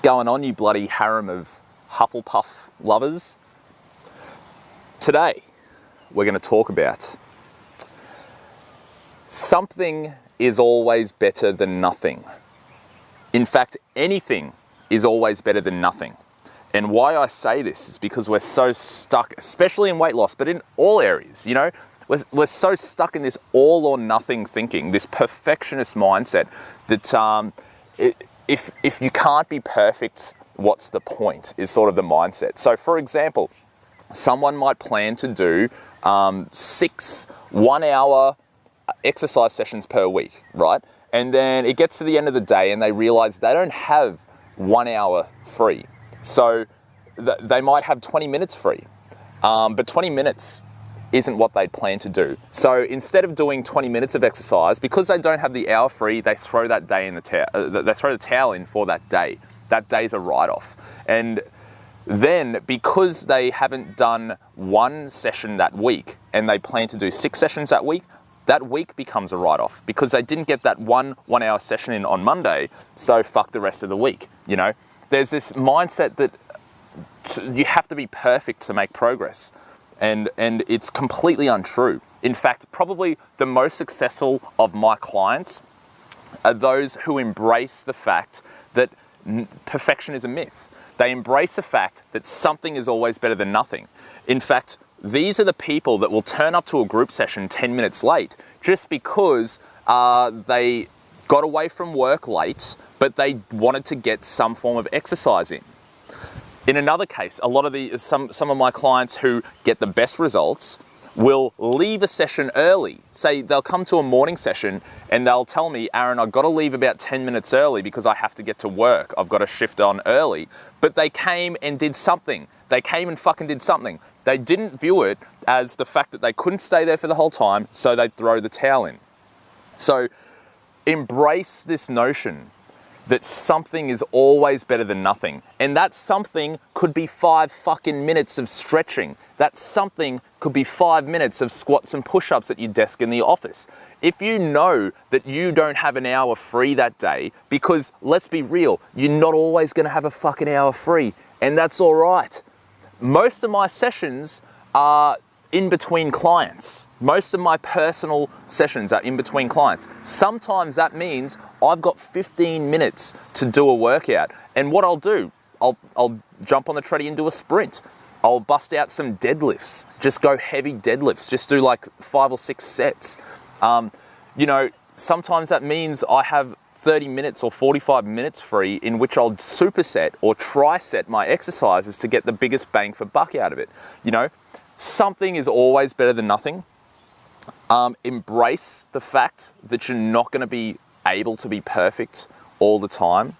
going on, you bloody harem of Hufflepuff lovers? Today, we're going to talk about something is always better than nothing. In fact, anything is always better than nothing. And why I say this is because we're so stuck, especially in weight loss, but in all areas, you know, we're so stuck in this all or nothing thinking, this perfectionist mindset that if you can't be perfect, what's the point, is sort of the mindset. So for example, someone might plan to do 6 1-hour exercise sessions per week, right? And then it gets to the end of the day and they realize they don't have 1 hour free. So they might have 20 minutes free, but 20 minutes isn't what they'd planned to do. So instead of doing 20 minutes of exercise, because they don't have the hour free, they throw that day in they throw the towel in for that day. That day's a write-off. And then because they haven't done 1 session that week and they plan to do 6 sessions that week becomes a write-off because they didn't get that 1 1-hour session in on Monday, so fuck the rest of the week, you know? There's this mindset that you have to be perfect to make progress. And it's completely untrue. In fact, probably the most successful of my clients are those who embrace the fact that perfection is a myth. They embrace the fact that something is always better than nothing. In fact, these are the people that will turn up to a group session 10 minutes late just because they got away from work late, but they wanted to get some form of exercise in. In another case, a lot of some of my clients who get the best results will leave a session early. Say they'll come to a morning session and they'll tell me, Aaron, I've got to leave about 10 minutes early because I have to get to work. I've got to shift on early. But they came and did something. They came and fucking did something. They didn't view it as the fact that they couldn't stay there for the whole time, so they'd throw the towel in. So embrace this notion that something is always better than nothing. And that something could be 5 fucking minutes of stretching. That something could be 5 minutes of squats and push-ups at your desk in the office. If you know that you don't have an hour free that day, because let's be real, you're not always gonna have a fucking hour free, and that's all right. Most of my sessions are in between clients. Most of my personal sessions are in between clients. Sometimes that means I've got 15 minutes to do a workout. And what I'll do, I'll jump on the treadie and do a sprint. I'll bust out some deadlifts, just go heavy deadlifts, just do like 5 or 6 sets. You know, sometimes that means I have 30 minutes or 45 minutes free in which I'll superset or triset my exercises to get the biggest bang for buck out of it. You know, something is always better than nothing. Embrace the fact that you're not going to be able to be perfect all the time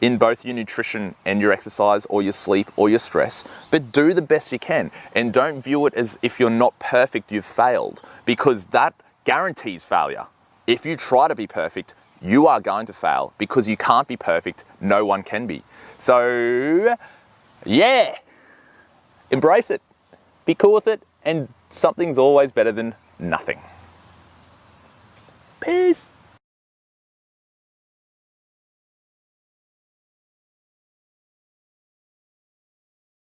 in both your nutrition and your exercise or your sleep or your stress, but do the best you can and don't view it as if you're not perfect, you've failed, because that guarantees failure. If you try to be perfect, you are going to fail because you can't be perfect. No one can be. So yeah, embrace it. Be cool with it, and something's always better than nothing. Peace.